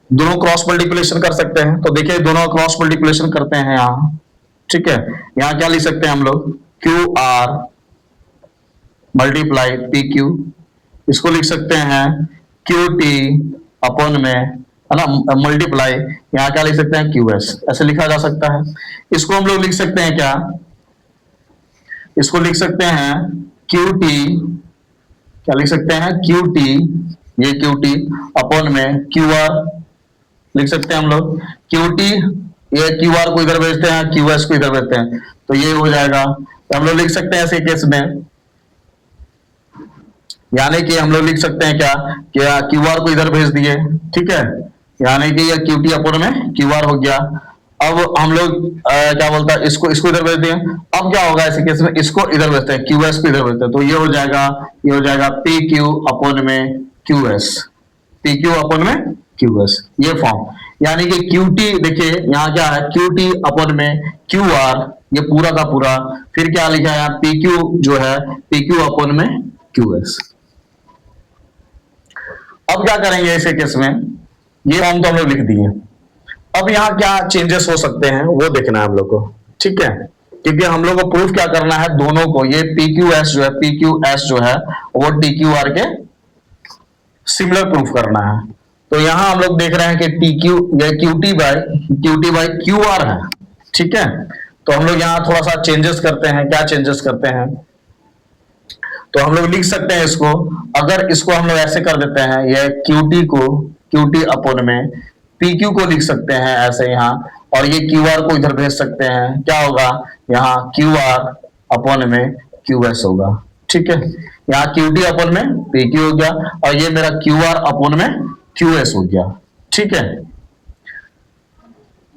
दोनों क्रॉस मल्टीप्लिकेशन कर सकते हैं। तो देखिए दोनों क्रॉस मल्टीप्लिकेशन करते हैं यहाँ, ठीक है। यहाँ क्या लिख सकते हैं हम लोग, Q R multiply P Q, इसको लिख सकते हैं क्यू टी अपॉन में है ना, मल्टीप्लाई, यहाँ क्या लिख सकते हैं QS, ऐसे लिखा जा सकता है। इसको हम लोग लिख सकते हैं क्या, इसको लिख सकते हैं QT, क्या लिख सकते हैं QT, ये QT अपॉन में QR लिख सकते हैं हम लोग। QT ये QR को इधर भेजते हैं, QS को इधर भेजते हैं, तो ये हो जाएगा। तो हम लोग लिख सकते हैं ऐसे केस में, यानी कि हम लोग लिख सकते हैं क्या QR को इधर भेज दिए, ठीक है, यानी कि ये QT अपॉन में QR हो गया। अब हम लोग क्या बोलता है, इसको इधर भेज दिए। अब क्या होगा ऐसे केस में, इसको इधर भेजते हैं, QS को इधर भेजते हैं, तो ये हो जाएगा PQ अपॉन में QS, PQ अपॉन में QS, ये फॉर्म। यानी कि QT देखिए यहाँ क्या है, QT अपॉन में QR, ये पूरा का पूरा, फिर क्या लिखा है यहाँ PQ जो है PQ अपॉन में QS। अब क्या करेंगे ऐसे केस में, ये फॉर्म तो हम लोग लिख दिए। अब यहाँ क्या चेंजेस हो सकते हैं वो देखना है हम लोग को, ठीक है, क्योंकि हम लोग को प्रूफ क्या करना है दोनों को, ये PQS जो है वो TQR के सिमिलर प्रूफ करना है। तो यहां हम लोग देख रहे हैं कि QT बाय QR है, ठीक है। तो हम लोग यहाँ थोड़ा सा चेंजेस करते हैं, क्या चेंजेस करते हैं, तो हम लोग लिख सकते हैं इसको, अगर इसको हम लोग ऐसे कर देते हैं, ये QT अपॉन में PQ को लिख सकते हैं ऐसे यहाँ, और ये QR को इधर भेज सकते हैं, क्या होगा यहाँ QR अपॉन में QS होगा, ठीक है। यहाँ QT अपॉन में PQ हो गया, और ये मेरा QR अपॉन में QS हो गया, ठीक है।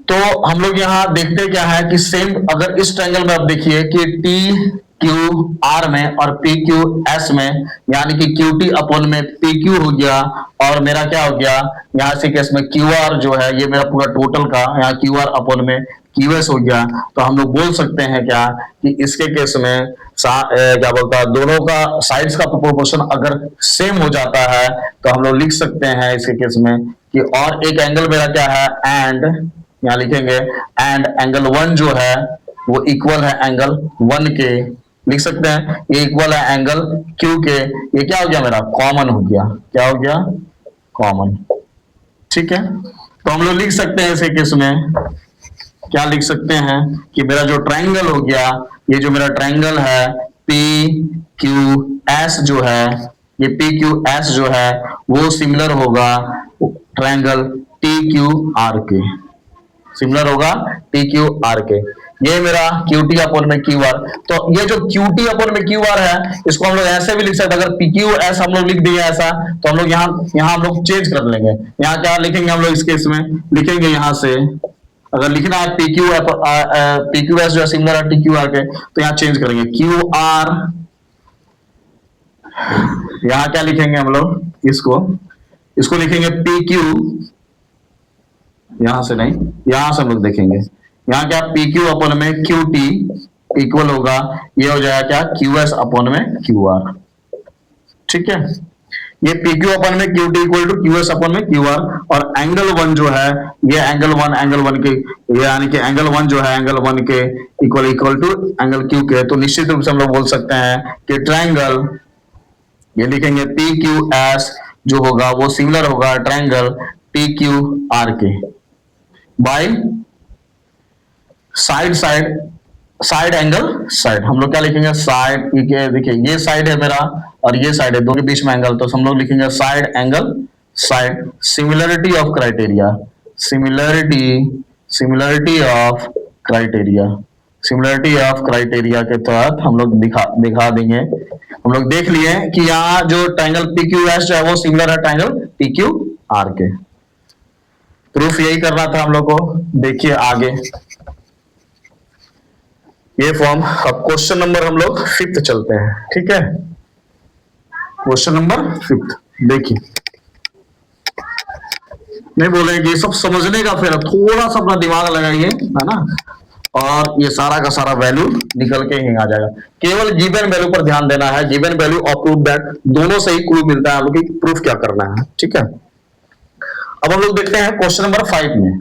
तो हम लोग यहाँ देखते क्या है कि सेम, अगर इस ट्रायंगल में आप देखिए कि TQR में और PQS में, यानी कि QT अपॉन में PQ हो गया, और मेरा क्या हो गया यहाँ से केस में QR जो है ये मेरा पूरा टोटल का, यहाँ QR अपॉन में QS हो गया। तो हम लोग बोल सकते हैं क्या कि इसके केस में क्या बोलता है, दोनों का साइड्स का प्रोपोर्शन अगर सेम हो जाता है तो हम लोग लिख सकते हैं इसके केस में कि, और एक एंगल मेरा क्या है एंड, यहाँ लिखेंगे एंड एंगल 1 जो है वो इक्वल है एंगल 1 के, लिख सकते हैं ये इक्वल है एंगल Q के, ये क्या हो गया मेरा कॉमन हो गया, क्या हो गया कॉमन, ठीक है। तो हम लोग लिख सकते हैं इसे केस में, क्या लिख सकते हैं कि मेरा जो ट्रायंगल हो गया, ये जो मेरा ट्रायंगल है PQS जो है, ये PQS जो है वो सिमिलर होगा ट्रायंगल TQR के, सिमिलर होगा TQR के। ये मेरा QT अपॉन में QR, तो ये जो QT अपॉन में QR है इसको हम लोग ऐसे भी लिख सकते हैं, अगर PQS हम लोग लिख दिए ऐसा, तो हम लोग यहाँ हम लोग चेंज कर लेंगे, यहाँ क्या लिखेंगे हम लोग इस केस में, लिखेंगे यहाँ से, अगर लिखना है PQS जो है सिमिलर है TQR के, तो यहाँ चेंज करेंगे QR, यहाँ क्या लिखेंगे हम लोग इसको लिखेंगे PQ, यहां से नहीं, यहां से हम लोग देखेंगे, यहाँ क्या PQ अपॉन में QT इक्वल होगा, ये हो जाएगा क्या QS अपॉन में QR, ठीक है। ये PQ अपॉन में QT equal to QS upon में QR, और एंगल 1 जो है ये एंगल 1 के, यानी कि एंगल 1 जो है एंगल 1 के इक्वल टू एंगल Q के, तो निश्चित रूप से हम लोग बोल सकते हैं कि ट्रायंगल, ये लिखेंगे PQS जो होगा वो सिमिलर होगा ट्रायंगल TQR के बाय साइड एंगल साइड, हम लोग क्या लिखेंगे साइड, देखिए ये साइड है मेरा और ये साइड है, दोनों के बीच में एंगल, तो हम लोग लिखेंगे side angle side, similarity of criteria, similarity of criteria के तहत हम लोग दिखा देंगे। हम लोग देख लिए कि यहाँ जो ट्रायंगल PQS जो है वो सिमिलर है ट्रायंगल TQR के, प्रूफ यही करना था हम लोग को। देखिए आगे ये फॉर्म, अब क्वेश्चन नंबर हम लोग 5th चलते हैं, ठीक है, क्वेश्चन नंबर 5th देखिए, नहीं बोलेंगे सब समझने का, फिर थोड़ा सा अपना दिमाग लगाइए, है ना, और ये सारा का सारा वैल्यू निकल के ही आ जाएगा। केवल गिवन वैल्यू पर ध्यान देना है, गिवन वैल्यू और प्रूफ दैट दोनों से ही क्लू मिलता है, हम लोग प्रूफ क्या करना है, ठीक है। अब हम लोग देखते हैं क्वेश्चन नंबर 5 में,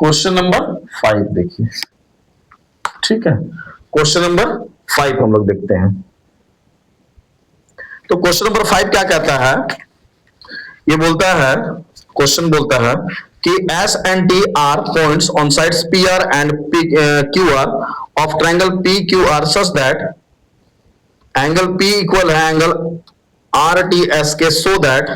क्वेश्चन नंबर 5 देखिए, ठीक है, क्वेश्चन नंबर 5 हम लोग देखते हैं। तो क्वेश्चन नंबर 5 क्या कहता है, ये बोलता है क्वेश्चन बोलता है कि S and T are points on sides P R and Q R of triangle P Q R such that angle P equal है एंगल आर टी एस के, so that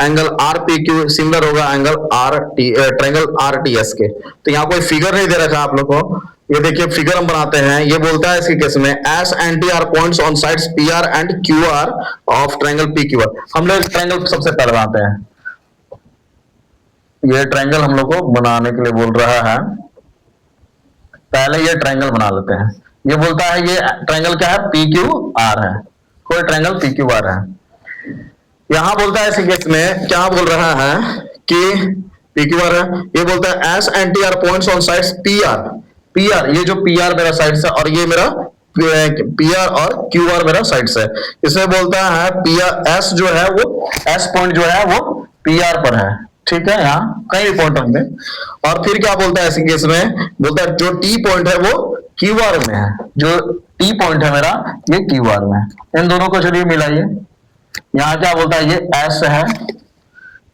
angle R P Q similar होगा angle R T triangle R T S के। तो यहाँ कोई figure नहीं दे रखा आप लोग को, ये देखिए फिगर हम बनाते हैं। ये बोलता है इसके केस में S and T are points on sides P R and Q R of triangle P Q are. हम लोग ट्रायंगल सबसे पहले बनाते हैं। ये ट्रायंगल हम लोग को बनाने के लिए बोल रहा है, पहले ये ट्रायंगल बना लेते हैं। ये बोलता है ये ट्रायंगल क्या है, पी क्यू आर है, कोई ट्रायंगल पी क्यू आर है। यहां बोलता है इस केस में क्या बोल रहा है कि पी क्यू आर है। ये बोलता है S and T are points on sides P are, P R ये जो पी आर मेरा साइड से और ये मेरा पी आर और क्यू आर मेरा साइड से। इसमें बोलता है पी आर एस जो है वो एस पॉइंट जो है वो पी आर पर है, ठीक है, यहाँ कई पॉइंट होंगे। और फिर क्या बोलता है इस केस में, बोलता है जो टी पॉइंट है वो क्यू आर में है, जो टी पॉइंट है मेरा ये क्यू आर में है। इन दोनों को चलिए मिलाइए। यहाँ क्या बोलता है ये एस है,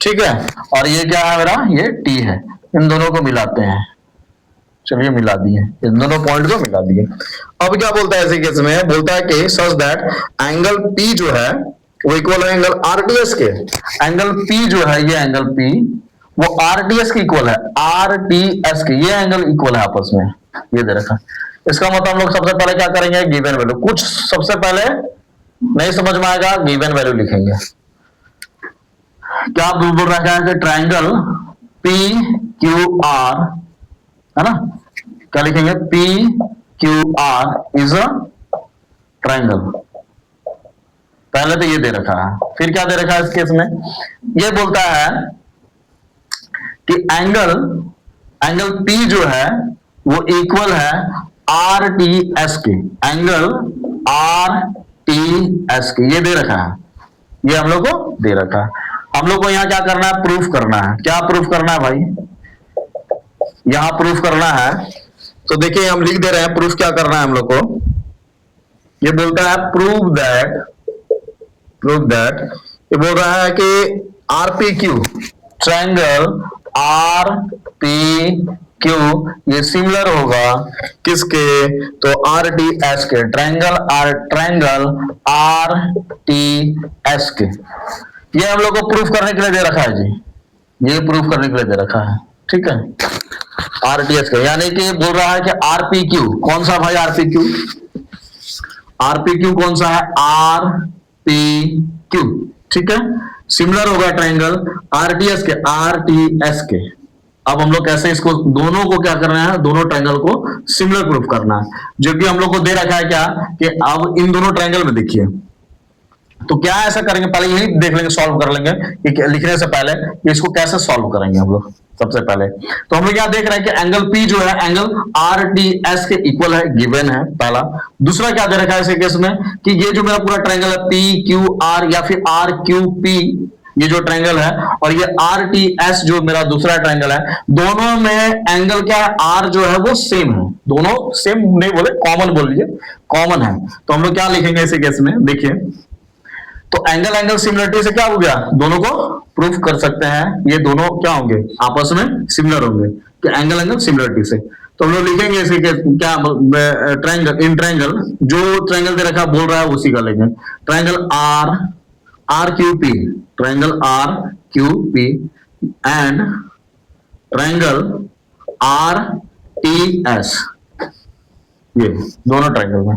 ठीक है, और ये क्या है मेरा ये टी है। इन दोनों को मिलाते हैं, चलिए मिला दिए, इन दोनों पॉइंट को मिला दिए। अब क्या बोलता है इसी केस में, बोलता है कि सच दैट एंगल पी जो है वो इक्वल है एंगल आरटीएस के। एंगल पी जो है ये एंगल पी वो आरटीएस के इक्वल है, आरटीएस के, ये एंगल इक्वल है आपस में, ये दे रखा। इसका मतलब हम लोग सबसे पहले क्या करेंगे, गिवन वैल्यू, कुछ सबसे पहले नहीं समझ में आएगा गिवन वैल्यू लिखेंगे। क्या बोल रहा है कि ट्रायंगल पी क्यू आर है ना, क्या लिखेंगे, P Q are is a triangle. पहले तो ये दे रखा है, फिर क्या दे रखा है इस केस में, ये बोलता है कि एंगल पी जो है वो इक्वल है आर टी एस के, एंगल आर टी एस के, ये दे रखा है, ये हम लोग को दे रखा है। हम लोग को यहाँ क्या करना है, प्रूफ करना है। क्या प्रूफ करना है भाई, यहां प्रूफ करना है। तो देखिए हम लिख दे रहे हैं प्रूफ क्या करना है हम लोग को। ये बोलता है प्रूव दैट, ये बोल रहा है कि are P Q, triangle are P Q ये सिमिलर होगा किसके, तो आर टी एस के, ट्रायंगल आर टी एस के। ये हम लोग को प्रूफ करने के लिए दे रखा है जी, ये प्रूफ करने के लिए दे रखा है, ठीक है, आरटीएस का। यानी कि बोल रहा है कि आरपीक्यू कौन सा भाई, आरपीक्यू, आरपीक्यू कौन सा है, आरपीक्यू, ठीक है, सिमिलर होगा ट्रायंगल आरटीएस के, आरटीएस के। अब हम लोग कैसे इसको दोनों को क्या करना है, दोनों ट्रायंगल को सिमिलर प्रूफ करना है, जो कि हम लोग को दे रखा है क्या कि अब इन दोनों ट्रायंगल में देखिए। तो क्या ऐसा करेंगे, पहले यही देख लेंगे, सॉल्व कर लेंगे कि लिखने से पहले इसको कैसे सॉल्व करेंगे हम लोग। सबसे पहले तो हम लोग क्या देख रहे हैं कि एंगल पी जो है एंगल आर टी एस के इक्वल है, गिवन है पहला। दूसरा क्या दे रखा है इस केस में कि ये जो मेरा पूरा ट्रायंगल है पी क्यू आर या फिर आर क्यू पी, ये जो ट्रायंगल है, और ये आर टी एस जो मेरा दूसरा ट्रायंगल है, दोनों में एंगल क्या है, आर जो है वो सेम है, दोनों सेम नहीं बोले, कॉमन बोल लीजिए, कॉमन है। तो हम लोग क्या लिखेंगे इस केस में, देखिए तो एंगल सिमिलरिटी से क्या हो गया, दोनों को प्रूफ कर सकते हैं, ये दोनों क्या होंगे, आपस में सिमिलर होंगे, कि एंगल सिमिलरिटी से। तो हम लोग लिखेंगे इसे क्या, ट्रायंगल, इन ट्रायंगल जो ट्रायंगल दे रखा बोल रहा है उसी का लेंगे, triangle R Q P, triangle R Q P and triangle R T S, ये दोनों ट्रायंगल में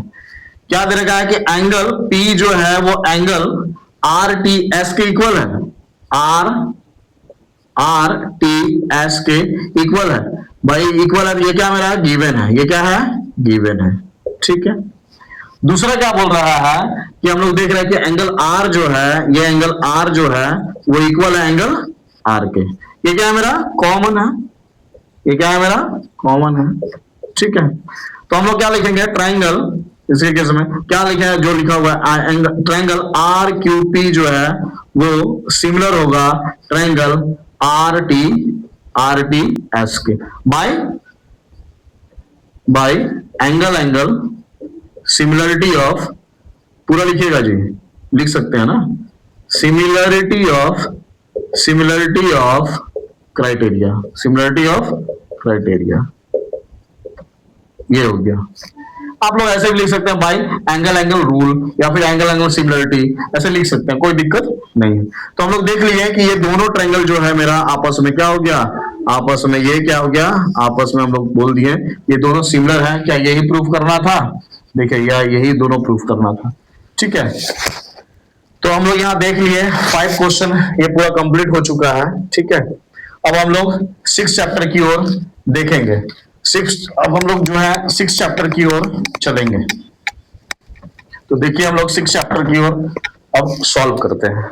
क्या दे रखा है कि एंगल P जो है वो एंगल आर टी एस के इक्वल है, आर टी एस के इक्वल है भाई, इक्वल है, ये क्या मेरा गिवन है, ये क्या है गिवन है, ठीक है। दूसरा क्या बोल रहा है कि हम लोग देख रहे हैं कि एंगल R जो है, ये एंगल R जो है वो इक्वल है एंगल R के, ये क्या है मेरा कॉमन है, ये क्या है मेरा कॉमन है, ठीक है। तो हम लोग क्या लिखेंगे, ट्रायंगल, इसके केस में क्या लिखा है, जो लिखा हुआ है ट्रायंगल आर क्यू पी जो है वो सिमिलर होगा ट्रायंगल आर टी एस के, बाय एंगल सिमिलरिटी ऑफ, पूरा लिखिएगा जी, लिख सकते हैं ना, similarity of criteria, similarity of criteria, ये हो गया। आप लोग ऐसे भी लिख सकते हैं बाई एंगल एंगल रूल या फिर एंगल एंगल सिमिलरिटी, ऐसे लिख सकते हैं, कोई दिक्कत नहीं है। तो हम लोग देख लिए कि ये दोनों ट्रायंगल जो है मेरा आपस में क्या हो गया, आपस में ये क्या हो गया, आपस में हम लोग बोल दिए ये दोनों सिमिलर हैं। क्या यही प्रूफ करना था? देखिए यार यही दोनों प्रूफ करना था, ठीक है। तो हम लोग यहाँ देख लिए 5 क्वेश्चन, ये पूरा कंप्लीट हो चुका है, ठीक है। अब हम लोग 6 चैप्टर की ओर देखेंगे। अब हम लोग जो है 6 चैप्टर की ओर चलेंगे। तो देखिए हम लोग 6 चैप्टर की ओर अब सॉल्व करते हैं।